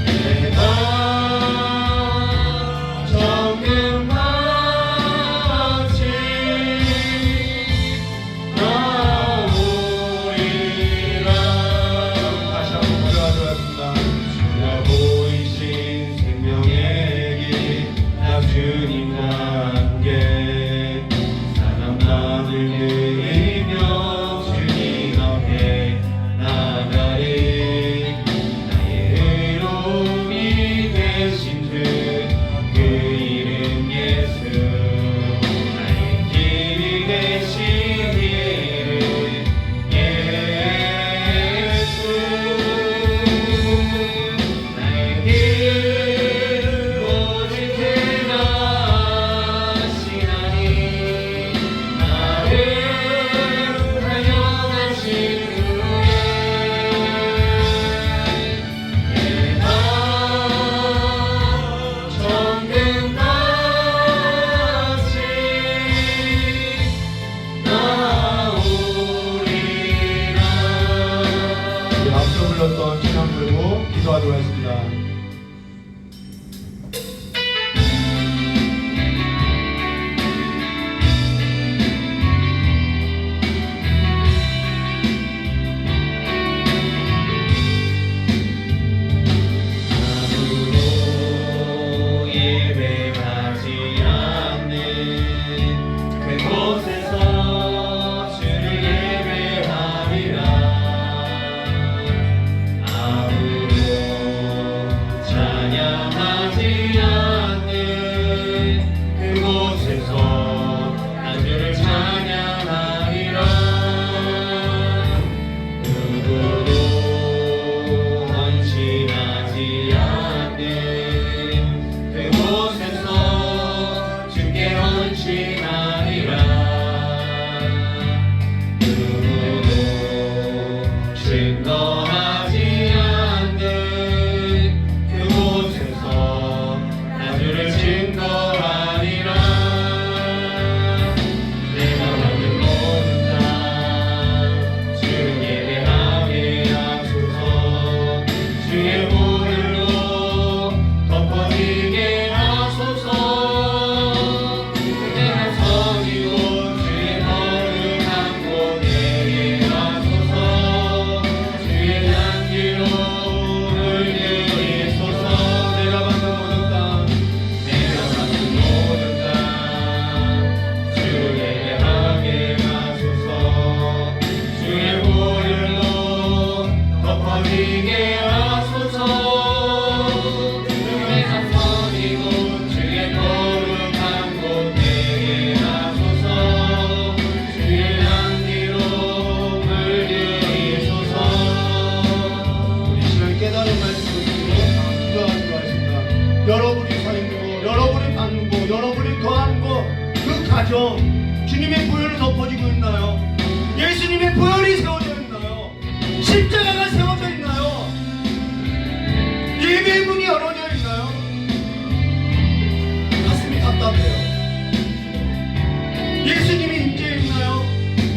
내가 정금같이 나오리라. 다시 한번 기도하도록 하겠습니다. 주가 보이신 생명의 길, 나 주님과 함께 사랑함을 드리며 주님 앞에 나아가리. 나의 의로움이 되신 주, 그 이름 예수. 나의 길이 되신 이름 예수. 나의 길 오직 그가 하시나니 나를 단련하신 후에 내가 정금같이 나오리라. 우리 앞서 불렀던 찬양 부르고 기도하도록 하겠습니다. 아무도 예배하지 않는 그곳에서 주를 예배하리라. 아무도 엎어지고 있나요? 예수님의 보혈이 세워져 있나요? 십자가가 세워져 있나요? 예배의 문이 열어져 있나요? 가슴이 답답해요. 예수님이 임재해 있나요?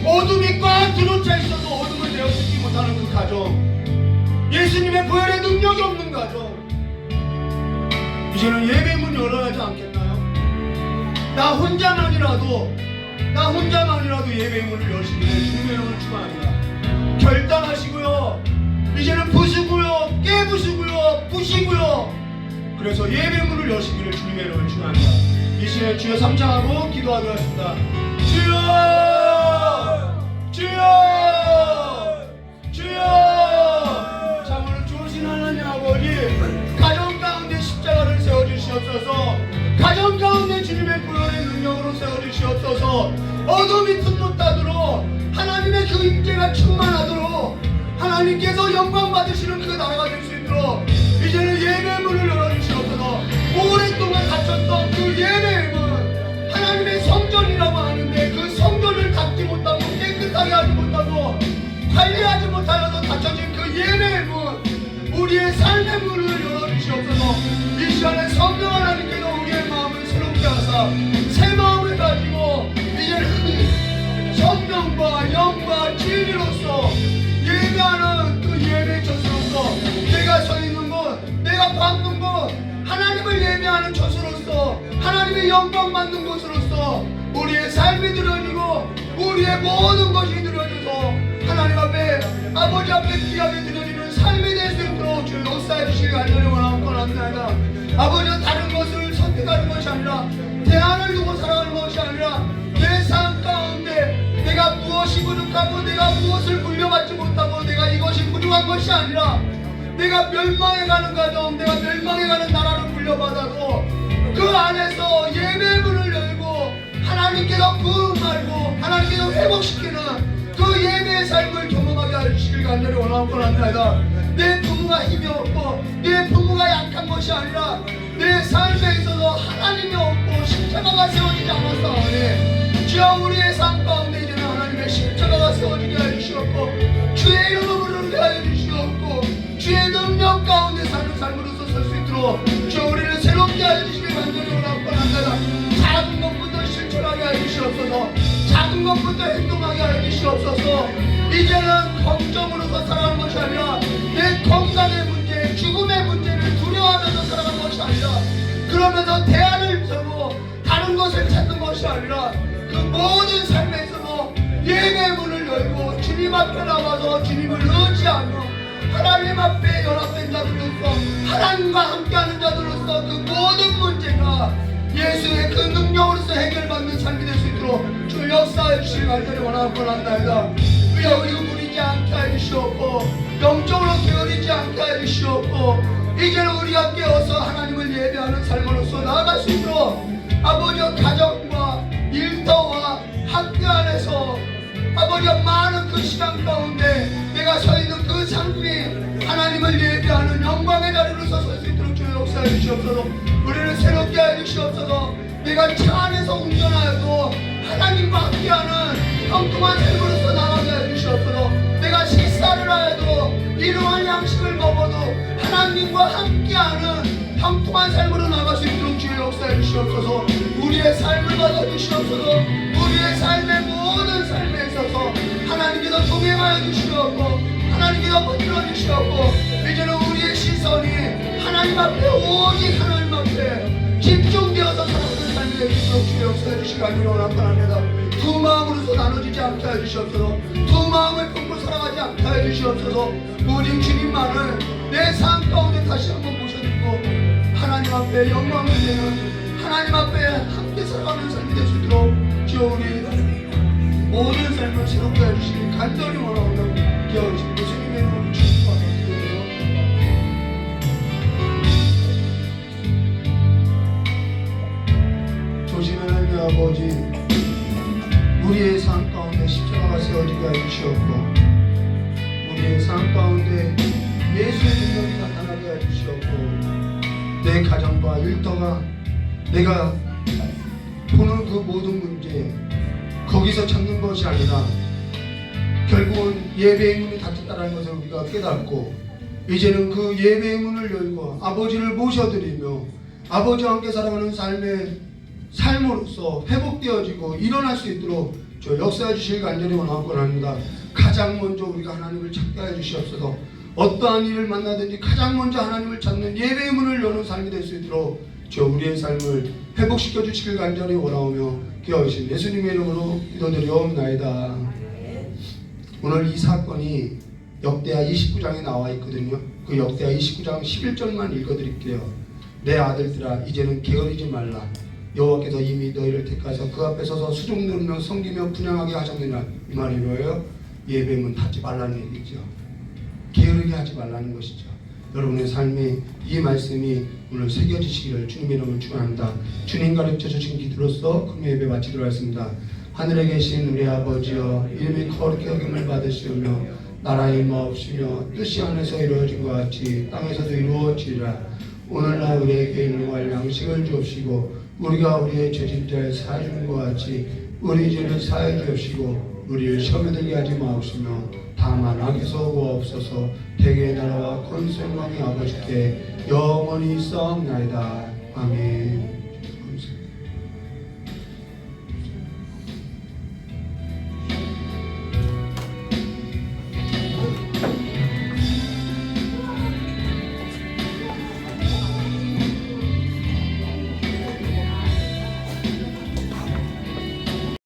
어둠이 꽉 들어차 있어도 어둠을 내어주지 못하는 그 가정, 예수님의 보혈의 능력이 없는 가정, 이제는 예배 문 열어야 하지 않겠나요? 나 혼자만이라도 예배의 문을 여시기를 주님의 이름으로 축원합니다. 결단하시고요, 이제는 부수고요, 깨부수고요, 부시고요, 그래서 예배 문을 여시기를 주님의 이름으로 축원합니다. 이 시간에 주여 삼창하고 기도하도록 하겠습니다. 주여, 주여, 주여. 참으로 좋으신 하나님 아버지, 가정 가운데 십자가를 세워주시옵소서. 가정 가운데 주님의 보혈의 능력으로 세워주시옵소서. 어둠이 틈못하도록 하나님의 그 임재가 충만하도록 하나님께서 영광 받으시는 그 나라가 될 수 있도록 이제는 예배의 문을 열어주시옵소서. 오랫동안 닫혔던 그 예배의 문, 하나님의 성전이라고 하는데 그 성전을 닫지 못하고 깨끗하게 하지 못하고 관리하지 못하여서 닫혀진 그 예배의 문, 우리의 삶의 문을 열어주시옵소서. 이 시간에 성령 하나님께서 우리의 마음을 새롭게 하사 새 마음을 가지고 이제는 성령과 영과 진리로서 예배하는 그 예배의 젖으로서 내가 서 있는 곳, 내가 밟는 곳, 하나님을 예배하는 젖으로서 하나님의 영광 받는 곳으로서 우리의 삶이 드려지고 우리의 모든 것이 드려져서 하나님 앞에, 아버지 앞에 귀하게 드려지는 삶이 될 수 있도록 주여 역사해 주시기 간절히 원합니다. 아버지, 다른 것을 선택하는 것이 아니라 대안을 두고 살아가는 것이 아니라 내 삶 가운데 내가 무엇이 부족하고 내가 무엇을 물려받지 못하고 내가 이것이 부족한 것이 아니라 내가 멸망해가는 가정, 내가 멸망해가는 나라를 물려받아도 그 안에서 예배의 문을 열고 하나님께서 부흥하고 하나님께서 회복시키는 그 예배의 삶을 경험하게 해주시길 간절히 원합니다. 내 부모가 힘이 없고 내 부모가 약한 것이 아니라 내 삶에 있어서 하나님이 없고 십자가가 세워지지 않았사오니 주여 우리의 삶 가운데 이제는 하나님의 십자가가 세워지게 하여 주시옵고 주의 이름으로 부르게 하여 주시옵고 주의 능력 가운데 사는 삶으로서 설 수 있도록 주여 우리를 새롭게 하여 주시길 간절히 원합니다. 작은 것부터 실천하게 하여 주시옵소서. 작은 것부터 행동하게 하여 주시옵소서. 이제는 걱정으로서 살아가는 것이 아니라 내 건강의 문제, 죽음의 문제를 두려워하면서 살아가는 것이 아니라 그러면서 대안을 세우고 다른 것을 찾는 것이 아니라 그 모든 삶에 있어서 예배의 문을 열고 주님 앞에 나와서 주님을 의지하며 하나님 앞에 연합된 자들로서 하나님과 함께하는 자들로서 그 모든 문제가 예수의 그 능력으로서 해결받는 삶이 될 수 있도록 주 역사해 주시길 간절히 원합니다. 우리가 무리지 않게 하여 주시옵고 영적으로 게으르지 않게 하여 주시옵고 이제는 우리가 깨어서 하나님을 예배하는 삶으로서 나아갈 수 있도록 아버지의 가정과 일터와 학교 안에서 아버지의 많은 그 시간 가운데 내가 서 있는 그 삶이 하나님을 예배하는 영광의 자리로서 설 수 있도록 주여 역사해 주시옵소서. 우리를 새롭게 하여 주시옵소서. 내가 차 안에서 운전하여도 하나님과 함께하는 평통한 삶으로서 나가게 하여 주시옵소서. 내가 식사를 하여도 일용할 양식을 먹어도 하나님과 함께하는 평통한 삶으로 나갈 수 있도록 주여 역사해 주시옵소서. 우리의 삶을 받아주시옵소서. 우리의 삶의 모든 삶에 있어서 하나님께서 동행하여 주시옵고 하나님께서 붙들어 주시옵고 이제는 우리의 시선이 하나님 앞에 오직 하나님 앞에 집중되어서 살아가는 삶이 되도록 주여 역사해 주시기 간절히 원합니다. 두 마음으로서 나눠지지 않게 하여 주시옵소서. 두 마음을 품고 살아가지 않게 하여 주시옵소서. 오직 주님만을 내 삶 가운데 다시 한번 모셔드리고 하나님 앞에 영광을 내는 하나님 앞에 함께 살아가는 삶이 될 수 있도록 주여 우리 모든 삶을 새롭게 해주시기 간절히 원하오며 기어오신 예수님의 이름으로 축복합니다. 조심히 하나님 아버지, 우리의 삶 가운데 십자가가 세워지게 하여 주시옵고 우리의 삶 가운데 예수의 능력이 나타나게 하여 주시옵고 내 가정과 일터가 내가 보는 그 모든 문제, 그 거기서 찾는 것이 아니라 결국은 예배의 문이 닫혔다는 것을 우리가 깨닫고 이제는 그 예배의 문을 열고 아버지를 모셔드리며 아버지와 함께 살아가는 삶으로서 회복되어지고 일어날 수 있도록 저 역사해 주실 간절히 원하옵고합니다. 가장 먼저 우리가 하나님을 찾게 해 주시옵소서. 어떠한 일을 만나든지 가장 먼저 하나님을 찾는 예배의 문을 여는 삶이 될 수 있도록 저 우리의 삶을 회복시켜 주시길 간절히 원하오며 기도하신 예수님의 이름으로 기도드리옵나이다. 오늘 이 사건이 역대하 29장에 나와 있거든요. 그 역대하 29장 11절만 읽어드릴게요. 내 아들들아 이제는 게으르지 말라. 여호와께서 이미 너희를 택하여서 그 앞에 서서 수종 누르며 섬기며 분양하게 하셨느니라. 이 말이 뭐예요? 예배문 닫지 말라는 얘기죠. 게으르게 하지 말라는 것이죠. 여러분의 삶에 이 말씀이 오늘 새겨지시기를 주님의 이름으로 축원합니다. 주님 가르쳐 주신 기도로서 금요 예배 마치도록 하겠습니다. 하늘에 계신 우리 아버지여 이름이 거룩히 여김을 받으시오며 나라의 임하옵시며 뜻이 하늘에서 이루어진 것 같이 땅에서도 이루어지리라. 오늘날 우리에게 일용할 양식을 주옵시고 우리가 우리의 죄진자를 사해 준 것 같이 우리 죄를 사해 주옵시고 우리를 시험에 들게 하지 마옵시며 다만 악에서 구하옵소서. 대개의 나라와 권세 영광이 아버지께 영원히 있사옵나이다. 아멘.